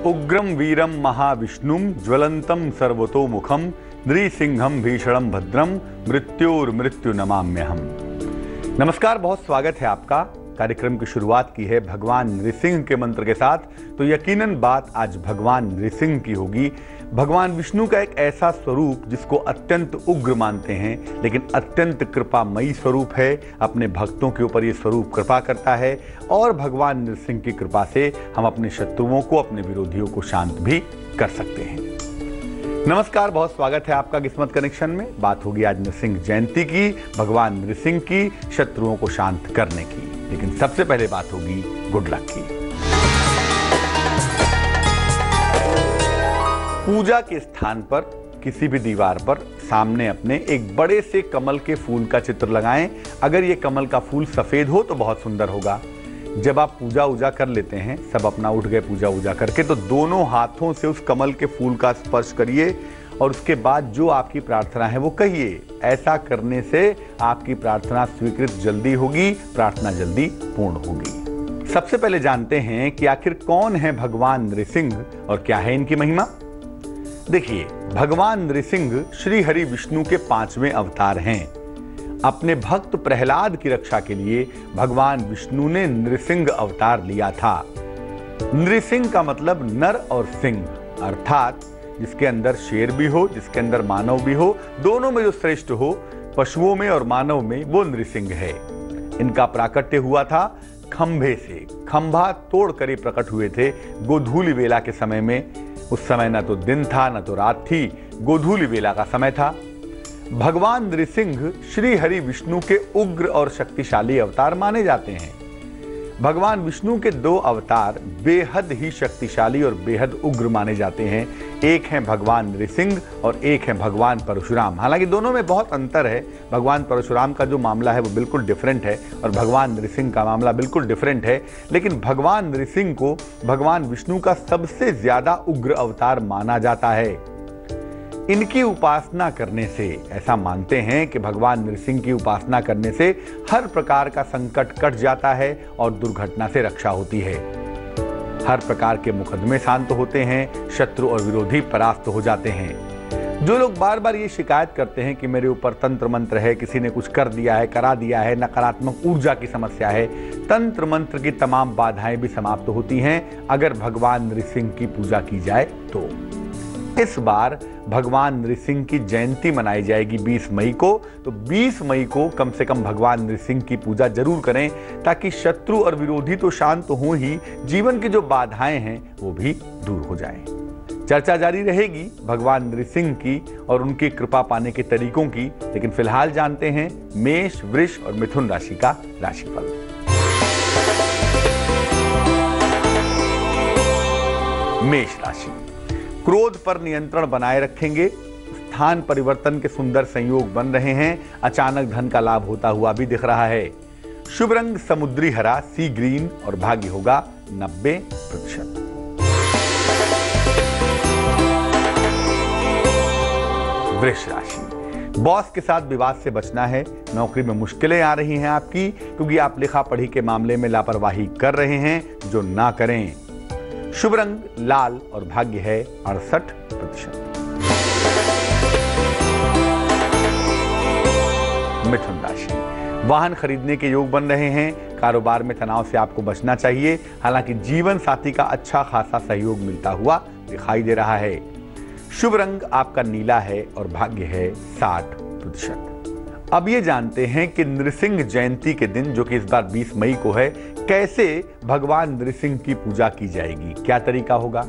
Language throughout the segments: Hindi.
उग्रम वीरम महाविष्णुम ज्वलंतम सर्वतोमुखम नृसिंहम भीषणम भद्रम मृत्युर्मृत्यु नमाम्यहम। नमस्कार, बहुत स्वागत है आपका। कार्यक्रम की शुरुआत की है भगवान नृसिंह के मंत्र के साथ। तो यकीनन बात आज भगवान नृसिंह की होगी। भगवान विष्णु का एक ऐसा स्वरूप जिसको अत्यंत उग्र मानते हैं, लेकिन अत्यंत कृपामयी स्वरूप है। अपने भक्तों के ऊपर ये स्वरूप कृपा करता है और भगवान नृसिंह की कृपा से हम अपने शत्रुओं को, अपने विरोधियों को शांत भी कर सकते हैं। नमस्कार, बहुत स्वागत है आपका किस्मत कनेक्शन में। बात होगी आज नृसिंह जयंती की, भगवान नृसिंह की शत्रुओं को शांत करने की। लेकिन सबसे पहले बात होगी गुड लक की। पूजा के स्थान पर किसी भी दीवार पर सामने अपने एक बड़े से कमल के फूल का चित्र लगाएं। अगर ये कमल का फूल सफेद हो तो बहुत सुंदर होगा। जब आप पूजा उजा कर लेते हैं, सब अपना उठ गए पूजा उजा करके, तो दोनों हाथों से उस कमल के फूल का स्पर्श करिए और उसके बाद जो आपकी प्रार्थना है वो कहिए। ऐसा करने से आपकी प्रार्थना स्वीकृत जल्दी होगी, प्रार्थना जल्दी पूर्ण होगी। सबसे पहले जानते हैं कि आखिर कौन है भगवान नृसिंह और क्या है इनकी महिमा। देखिए, भगवान नृसिंह श्री हरि विष्णु के 5वें अवतार हैं। अपने भक्त प्रहलाद की रक्षा के लिए भगवान विष्णु ने नृसिंह अवतार लिया था। नृसिंह का मतलब नर और सिंह, अर्थात जिसके अंदर शेर भी हो, जिसके अंदर मानव भी हो, दोनों में जो श्रेष्ठ हो, पशुओं में और मानव में, वो नृसिंह है। इनका प्राकट्य हुआ था खंभे से। खंभा तोड़ कर प्रकट हुए थे गोधूली वेला के समय में। उस समय न तो दिन था न तो रात थी, गोधूली वेला का समय था। भगवान नृसिंह श्री हरि विष्णु के उग्र और शक्तिशाली अवतार माने जाते हैं। भगवान विष्णु के 2 अवतार बेहद ही शक्तिशाली और बेहद उग्र माने जाते हैं। एक है भगवान नृसिंह और एक है भगवान परशुराम। हालांकि दोनों में बहुत अंतर है। भगवान परशुराम का जो मामला है वो बिल्कुल डिफरेंट है और भगवान नृसिंह का मामला बिल्कुल डिफरेंट है। लेकिन भगवान नृसिंह को भगवान विष्णु का सबसे ज्यादा उग्र अवतार माना जाता है। इनकी उपासना करने से, ऐसा मानते हैं कि भगवान नृसिंह की उपासना करने से हर प्रकार का संकट कट जाता है और दुर्घटना से रक्षा होती है। हर प्रकार के मुकदमे शांत होते हैं, शत्रु और विरोधी परास्त हो जाते हैं। जो लोग बार बार ये शिकायत करते हैं कि मेरे ऊपर तंत्र मंत्र है, किसी ने कुछ कर दिया है, करा दिया है, नकारात्मक ऊर्जा की समस्या है, तंत्र मंत्र की तमाम बाधाएं भी समाप्त होती हैं अगर भगवान नृसिंह की पूजा की जाए तो। इस बार भगवान नृसिंह की जयंती मनाई जाएगी 20 मई को। तो 20 मई को कम से कम भगवान नृसिंह की पूजा जरूर करें, ताकि शत्रु और विरोधी तो शांत हो ही, जीवन की जो बाधाएं हैं वो भी दूर हो जाएं। चर्चा जारी रहेगी भगवान नृसिंह की और उनकी कृपा पाने के तरीकों की। लेकिन फिलहाल जानते हैं मेष, वृष और मिथुन राशि का राशिफल। मेष राशि, क्रोध पर नियंत्रण बनाए रखेंगे। स्थान परिवर्तन के सुंदर संयोग बन रहे हैं। अचानक धन का लाभ होता हुआ भी दिख रहा है। शुभ रंग समुद्री हरा, सी ग्रीन और भाग्य होगा 90%। वृष राशि, बॉस के साथ विवाद से बचना है। नौकरी में मुश्किलें आ रही हैं आपकी, क्योंकि आप लिखा पढ़ी के मामले में लापरवाही कर रहे हैं, जो ना करें। शुभ रंग लाल और भाग्य है 68%। मिथुन राशि, वाहन खरीदने के योग बन रहे हैं। कारोबार में तनाव से आपको बचना चाहिए। हालांकि जीवन साथी का अच्छा खासा सहयोग मिलता हुआ दिखाई दे रहा है। शुभ रंग आपका नीला है और भाग्य है 60%। अब ये जानते हैं कि नृसिंह जयंती के दिन, जो कि इस बार 20 मई को है, कैसे भगवान नृसिंह की पूजा की जाएगी, क्या तरीका होगा।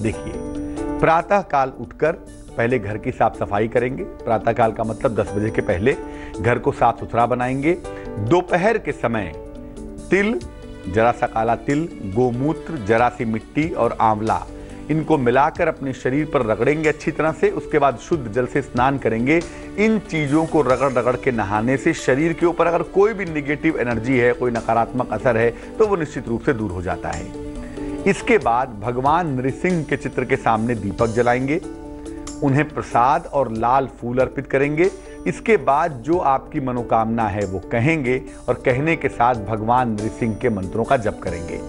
देखिए, प्रातः काल उठकर पहले घर की साफ सफाई करेंगे। प्रातः काल का मतलब 10 बजे के पहले घर को साफ सुथरा बनाएंगे। दोपहर के समय तिल, जरा सा काला तिल, गोमूत्र, जरा सी मिट्टी और आंवला, इनको मिलाकर अपने शरीर पर रगड़ेंगे अच्छी तरह से। उसके बाद शुद्ध जल से स्नान करेंगे। इन चीज़ों को रगड़ रगड़ के नहाने से शरीर के ऊपर अगर कोई भी नेगेटिव एनर्जी है, कोई नकारात्मक असर है, तो वो निश्चित रूप से दूर हो जाता है। इसके बाद भगवान नृसिंह के चित्र के सामने दीपक जलाएंगे, उन्हें प्रसाद और लाल फूल अर्पित करेंगे। इसके बाद जो आपकी मनोकामना है वो कहेंगे और कहने के साथ भगवान नृसिंह के मंत्रों का जप करेंगे।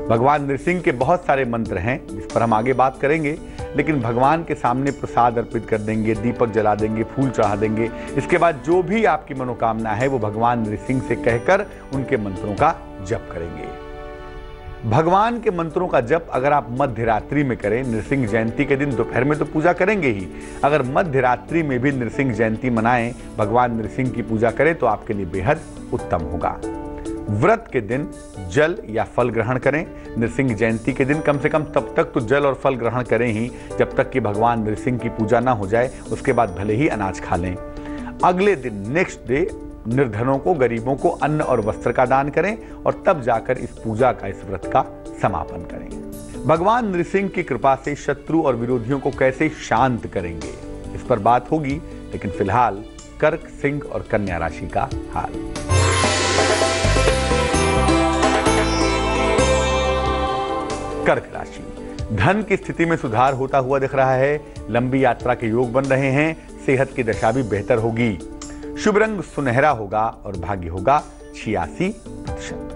भगवान नृसिंह के बहुत सारे मंत्र हैं जिस पर हम आगे बात करेंगे, लेकिन भगवान के सामने प्रसाद अर्पित कर देंगे, दीपक जला देंगे, फूल चढ़ा देंगे। इसके बाद जो भी आपकी मनोकामना है वो भगवान नृसिंह से कहकर उनके मंत्रों का जप करेंगे। भगवान के मंत्रों का जप अगर आप मध्य रात्रि में करें, नृसिंह जयंती के दिन दोपहर में तो पूजा करेंगे ही, अगर मध्य रात्रि में भी नृसिंह जयंती मनाएं, भगवान नृसिंह की पूजा करें तो आपके लिए बेहद उत्तम होगा। व्रत के दिन जल या फल ग्रहण करें। नृसिंह जयंती के दिन कम से कम तब तक तो जल और फल ग्रहण करें ही जब तक कि भगवान नृसिंह की पूजा ना हो जाए, उसके बाद भले ही अनाज खा लें। अगले दिन नेक्स्ट डे निर्धनों को, गरीबों को अन्न और वस्त्र का दान करें और तब जाकर इस पूजा का, इस व्रत का समापन करें। भगवान नृसिंह की कृपा से शत्रु और विरोधियों को कैसे शांत करेंगे, इस पर बात होगी, लेकिन फिलहाल कर्क, सिंह और कन्या राशि का हाल। कर्क राशि, धन की स्थिति में सुधार होता हुआ दिख रहा है। लंबी यात्रा के योग बन रहे हैं। सेहत की दशा भी बेहतर होगी। शुभ रंग सुनहरा होगा और भाग्य होगा 86%।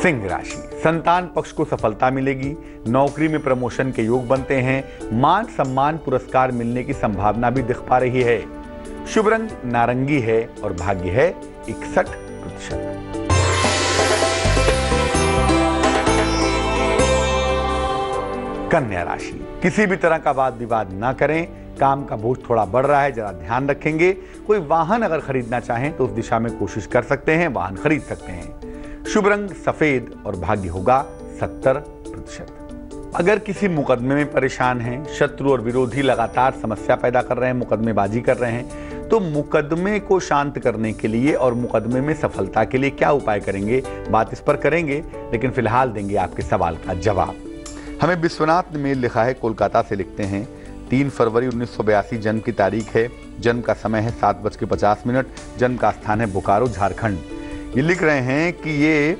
सिंह राशि, संतान पक्ष को सफलता मिलेगी। नौकरी में प्रमोशन के योग बनते हैं। मान सम्मान पुरस्कार मिलने की संभावना भी दिख पा रही है। शुभ रंग नारंगी है और भाग्य है 61%। कन्या राशि, किसी भी तरह का वाद विवाद ना करें। काम का बोझ थोड़ा बढ़ रहा है, जरा ध्यान रखेंगे। कोई वाहन अगर खरीदना चाहें तो उस दिशा में कोशिश कर सकते हैं, वाहन खरीद सकते हैं। शुभ रंग सफेद और भाग्य होगा 70%। अगर किसी मुकदमे में परेशान हैं, शत्रु और विरोधी लगातार समस्या पैदा कर रहे हैं, मुकदमेबाजी कर रहे हैं, तो मुकदमे को शांत करने के लिए और मुकदमे में सफलता के लिए क्या उपाय करेंगे, बात इस पर करेंगे, लेकिन फिलहाल देंगे आपके सवाल का जवाब। हमें विश्वनाथ ने मेल लिखा है, कोलकाता से लिखते हैं। 3 फरवरी 1982 जन्म की तारीख है। जन्म का समय है 7:50। जन्म का स्थान है बोकारो, झारखंड। ये लिख रहे हैं कि ये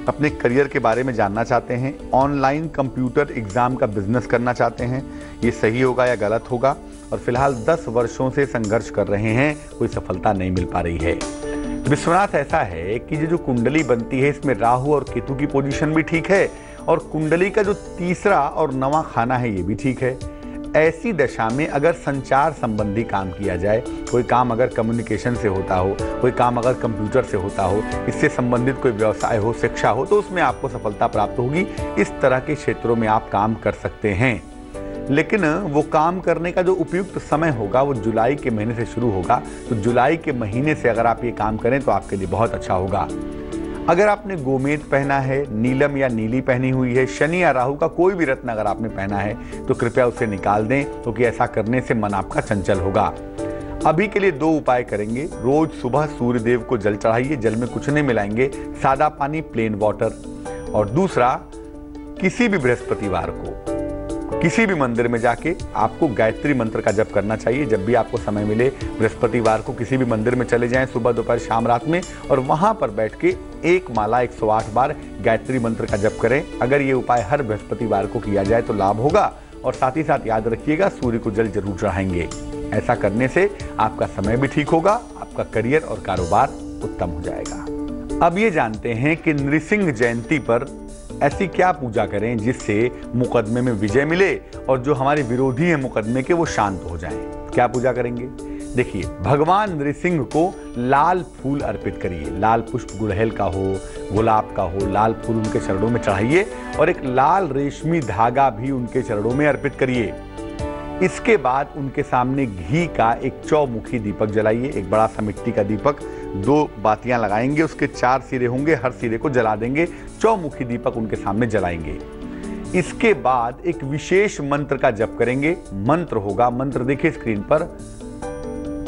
अपने करियर के बारे में जानना चाहते हैं। ऑनलाइन कंप्यूटर एग्जाम का बिजनेस करना चाहते हैं। ये सही होगा या गलत होगा? और फिलहाल 10 वर्षों से संघर्ष कर रहे हैं, कोई सफलता नहीं मिल पा रही है। विश्वनाथ, ऐसा है कि ये जो कुंडली बनती है इसमें राहु और केतु की पोजीशन भी ठीक है और कुंडली का जो तीसरा और 9वां खाना है ये भी ठीक है। ऐसी दशा में अगर संचार संबंधी काम किया जाए, कोई काम अगर कम्युनिकेशन से होता हो, कोई काम अगर कंप्यूटर से होता हो, इससे संबंधित कोई व्यवसाय हो, शिक्षा हो, तो उसमें आपको सफलता प्राप्त होगी। इस तरह के क्षेत्रों में आप काम कर सकते हैं, लेकिन वो काम करने का जो उपयुक्त समय होगा वो जुलाई के महीने से शुरू होगा। तो जुलाई के महीने से अगर आप ये काम करें तो आपके लिए बहुत अच्छा होगा। अगर आपने गोमेद पहना है, नीलम या नीली पहनी हुई है, शनि या राहु का कोई भी रत्न अगर आपने पहना है तो कृपया उसे निकाल दें, क्योंकि ऐसा करने से मन आपका चंचल होगा। अभी के लिए 2 उपाय करेंगे। रोज सुबह सूर्य देव को जल चढ़ाइए, जल में कुछ नहीं मिलाएंगे, सादा पानी, प्लेन वाटर। और दूसरा, किसी भी बृहस्पतिवार को किसी भी मंदिर में जाके आपको गायत्री मंत्र का जप करना चाहिए। जब भी आपको समय मिले बृहस्पतिवार को किसी भी मंदिर में चले जाएं, सुबह, दोपहर, शाम, रात में, और वहां पर बैठ के एक माला 108 बार गायत्री मंत्र का जप करें। अगर ये उपाय हर बृहस्पतिवार को किया जाए तो लाभ होगा। और साथ ही साथ याद रखिएगा, सूर्य को जल जरूर चढ़ाएंगे। ऐसा करने से आपका समय भी ठीक होगा, आपका करियर और कारोबार उत्तम हो जाएगा। अब ये जानते हैं कि नृसिंह जयंती पर ऐसी क्या पूजा करें जिससे मुकदमे में विजय मिले और जो हमारे विरोधी हैं मुकदमे के वो शांत हो जाएं। क्या पूजा करेंगे? देखिए, भगवान नृसिंह को लाल फूल अर्पित करिए। लाल पुष्प गुड़हल का हो, गुलाब का हो, लाल फूल उनके चरणों में चढ़ाइए और एक लाल रेशमी धागा भी उनके चरणों में अर्पित करिए। इसके बाद उनके सामने घी का एक चौमुखी दीपक जलाइए। एक बड़ा सा मिट्टी का दीपक, 2 बातियां लगाएंगे, उसके 4 सिरे होंगे, हर सिरे को जला देंगे। चौमुखी दीपक उनके सामने जलाएंगे। इसके बाद एक विशेष मंत्र का जप करेंगे। मंत्र होगा, मंत्र देखिए स्क्रीन पर,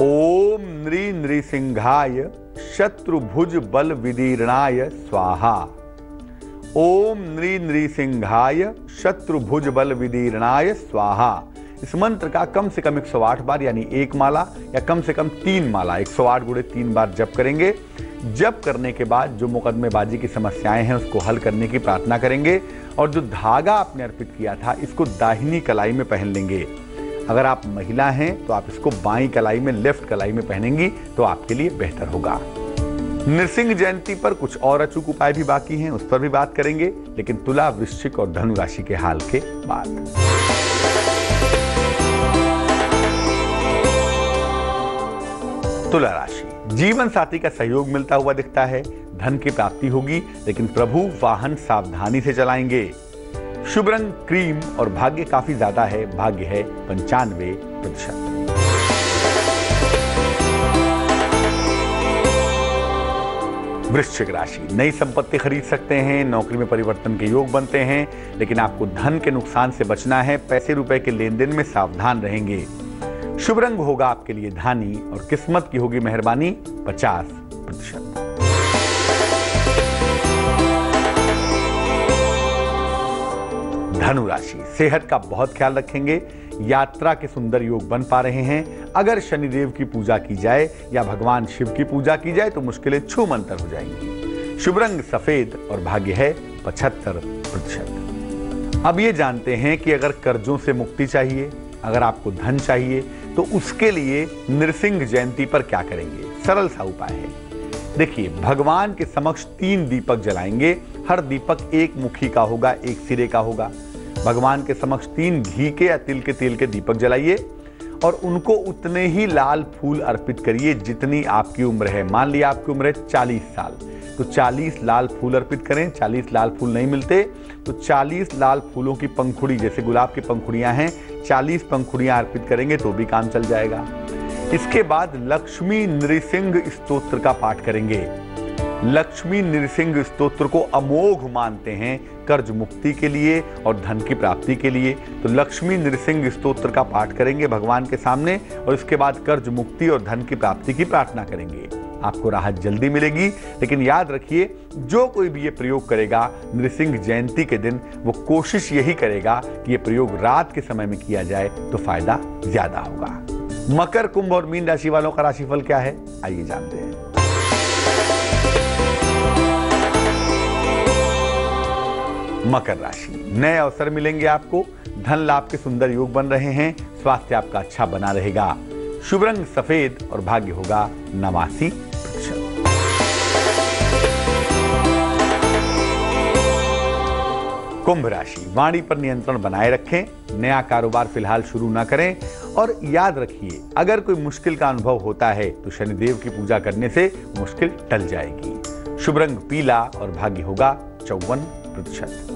ओम नृ नृसिंहाय शत्रुभुज बल विदीर्णाय स्वाहा। ओम नृ नृसिंहाय शत्रुभुज बल विदीर्णाय स्वाहा। इस मंत्र का कम से कम 108 बार यानी 1 माला या कम से कम 3 माला 108 गुणे 3 बार जप करेंगे। जप करने के बाद जो मुकदमेबाजी की समस्याएं हैं उसको हल करने की प्रार्थना करेंगे और जो धागा आपने अर्पित किया था इसको दाहिनी कलाई में पहन लेंगे। अगर आप महिला हैं तो आप इसको बाईं कलाई में, लेफ्ट कलाई में पहनेंगी तो आपके लिए बेहतर होगा। नृसिंह जयंती पर कुछ और अचूक उपाय भी बाकी हैं, उस पर भी बात करेंगे, लेकिन तुला, वृश्चिक और धनु राशि के हाल के बाद। तुला राशि, जीवन साथी का सहयोग मिलता हुआ दिखता है, धन की प्राप्ति होगी, लेकिन प्रभु वाहन सावधानी से चलाएंगे। शुभ रंग क्रीम और भाग्य काफी ज्यादा है, भाग्य है 95%। वृश्चिक राशि, नई संपत्ति खरीद सकते हैं, नौकरी में परिवर्तन के योग बनते हैं, लेकिन आपको धन के नुकसान से बचना है, पैसे रुपए के लेन देन में सावधान रहेंगे। शुभ रंग होगा आपके लिए धानी और किस्मत की होगी मेहरबानी 50%। धनु राशि, सेहत का बहुत ख्याल रखेंगे, यात्रा के सुंदर योग बन पा रहे हैं। अगर शनिदेव की पूजा की जाए या भगवान शिव की पूजा की जाए तो मुश्किलें छूमंतर हो जाएंगी। शुभ रंग सफेद और भाग्य है 75%। अब ये जानते हैं कि अगर कर्जों से मुक्ति चाहिए, अगर आपको धन चाहिए, तो उसके लिए नृसिंह जयंती पर क्या करेंगे। सरल सा उपाय है। देखिए, भगवान के समक्ष 3 दीपक जलाएंगे, हर दीपक एक मुखी का होगा, एक सिरे का होगा। भगवान के समक्ष 3 घी के या तिल के तेल के दीपक जलाइए और उनको उतने ही लाल फूल अर्पित करिए जितनी आपकी उम्र है। मान लिया आपकी उम्र है 40 साल, तो 40 लाल फूल अर्पित करें। 40 लाल फूल नहीं मिलते तो 40 लाल फूलों की पंखुड़ी, जैसे गुलाब की पंखुड़ियां हैं, 40 पंखुड़ियां अर्पित करेंगे तो भी काम चल जाएगा। इसके बाद लक्ष्मी नृसिंह स्तोत्र का पाठ करेंगे। लक्ष्मी नृसिंह स्तोत्र को अमोघ मानते हैं कर्ज मुक्ति के लिए और धन की प्राप्ति के लिए। तो लक्ष्मी नृसिंह स्तोत्र का पाठ करेंगे भगवान के सामने और इसके बाद कर्ज मुक्ति और धन की प्राप्ति की प्रार्थना करेंगे। आपको राहत जल्दी मिलेगी। लेकिन याद रखिए, जो कोई भी ये प्रयोग करेगा नृसिंह जयंती के दिन, वो कोशिश यही करेगा कि ये प्रयोग रात के समय में किया जाए तो फायदा ज्यादा होगा। मकर, कुंभ और मीन राशि वालों का राशिफल क्या है, आइए जानते हैं। मकर राशि, नए अवसर मिलेंगे आपको, धन लाभ के सुंदर योग बन रहे हैं, स्वास्थ्य आपका अच्छा बना रहेगा। शुभ रंग सफेद और भाग्य होगा 89%। कुंभ राशि, वाणी पर नियंत्रण बनाए रखें, नया कारोबार फिलहाल शुरू ना करें और याद रखिए, अगर कोई मुश्किल का अनुभव होता है तो शनिदेव की पूजा करने से मुश्किल टल जाएगी। शुभ रंग पीला और भाग्य होगा 54%।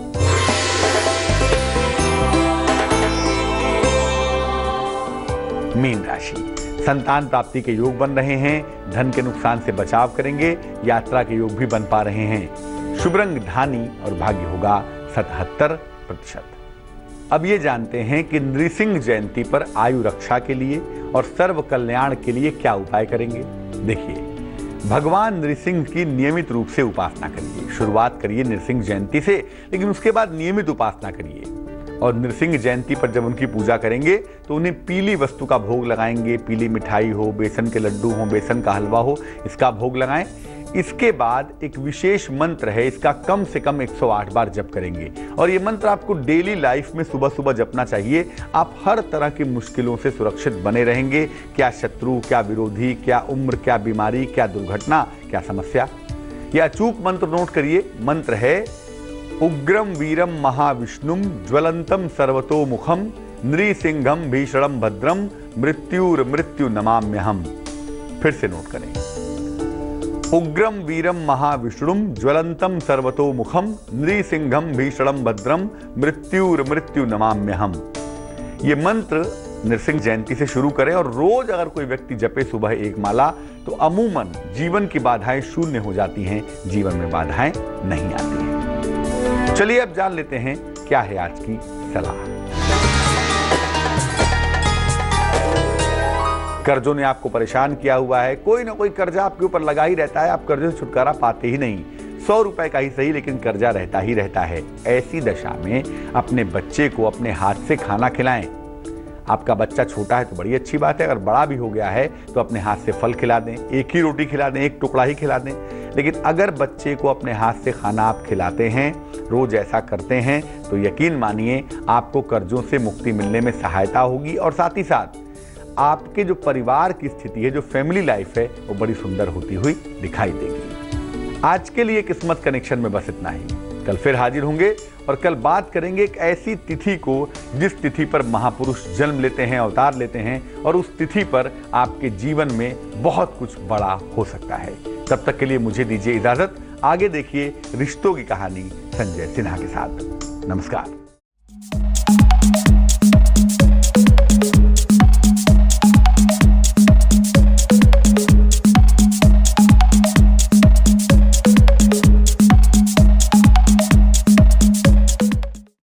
मीन राशि, संतान प्राप्ति के योग बन रहे हैं, धन के नुकसान से बचाव करेंगे, यात्रा के योग भी बन पा रहे हैं। शुभ रंग धानी और भाग्य होगा 77%। अब ये जानते हैं कि नृसिंह जयंती पर आयु रक्षा के लिए और सर्व कल्याण के लिए क्या उपाय करेंगे। देखिए, भगवान नृसिंह की नियमित रूप से उपासना करिए। शुरुआत करिए नृसिंह जयंती से, लेकिन उसके बाद नियमित उपासना करिए। और नृसिंह जयंती पर जब उनकी पूजा करेंगे तो उन्हें पीली वस्तु का भोग लगाएंगे। पीली मिठाई हो, बेसन के लड्डू हो, बेसन का हलवा हो, इसका भोग लगाएं। इसके बाद एक विशेष मंत्र है, इसका कम से कम 108 बार जप करेंगे और ये मंत्र आपको डेली लाइफ में सुबह सुबह जपना चाहिए। आप हर तरह की मुश्किलों से सुरक्षित बने रहेंगे। क्या शत्रु, क्या विरोधी, क्या उम्र, क्या बीमारी, क्या दुर्घटना, क्या समस्या। यह अचूक मंत्र नोट करिए। मंत्र है उग्रम वीरम महाविष्णुम ज्वलंतम सर्वतोमुखम नृसिंहम भीषणम भद्रम मृत्युर मृत्यु नमाम्यहम। फिर से नोट करें, उग्रम वीरम महाविष्णुम ज्वलंतम सर्वतोमुखम नृसिंहम भीषणम भद्रम मृत्युर मृत्यु नमाम्यहम। ये मंत्र नृसिंह जयंती से शुरू करें और रोज अगर कोई व्यक्ति जपे सुबह 1 माला तो अमूमन जीवन की बाधाएं शून्य हो जाती हैं, जीवन में बाधाएं नहीं आती हैं। चलिए अब जान लेते हैं क्या है आज की सलाह। कर्जों ने आपको परेशान किया हुआ है, कोई ना कोई कर्जा आपके ऊपर लगा ही रहता है, आप कर्जे से छुटकारा पाते ही नहीं। 100 रुपए का ही सही, लेकिन कर्जा रहता ही रहता है। ऐसी दशा में अपने बच्चे को अपने हाथ से खाना खिलाएं। आपका बच्चा छोटा है तो बड़ी अच्छी बात है, अगर बड़ा भी हो गया है तो अपने हाथ से फल खिला दें, एक ही रोटी खिला दें, एक टुकड़ा ही खिला दें। लेकिन अगर बच्चे को अपने हाथ से खाना आप खिलाते हैं, रोज ऐसा करते हैं, तो यकीन मानिए आपको कर्जों से मुक्ति मिलने में सहायता होगी और साथ ही साथ आपके जो परिवार की स्थिति है, जो फैमिली लाइफ है, वो बड़ी सुंदर होती हुई दिखाई देगी। आज के लिए किस्मत कनेक्शन में बस इतना ही। कल फिर हाजिर होंगे और कल बात करेंगे एक ऐसी तिथि को जिस तिथि पर महापुरुष जन्म लेते हैं, अवतार लेते हैं और उस तिथि पर आपके जीवन में बहुत कुछ बड़ा हो सकता है। तब तक के लिए मुझे दीजिए इजाजत। आगे देखिए रिश्तों की कहानी संजय सिन्हा के साथ। नमस्कार।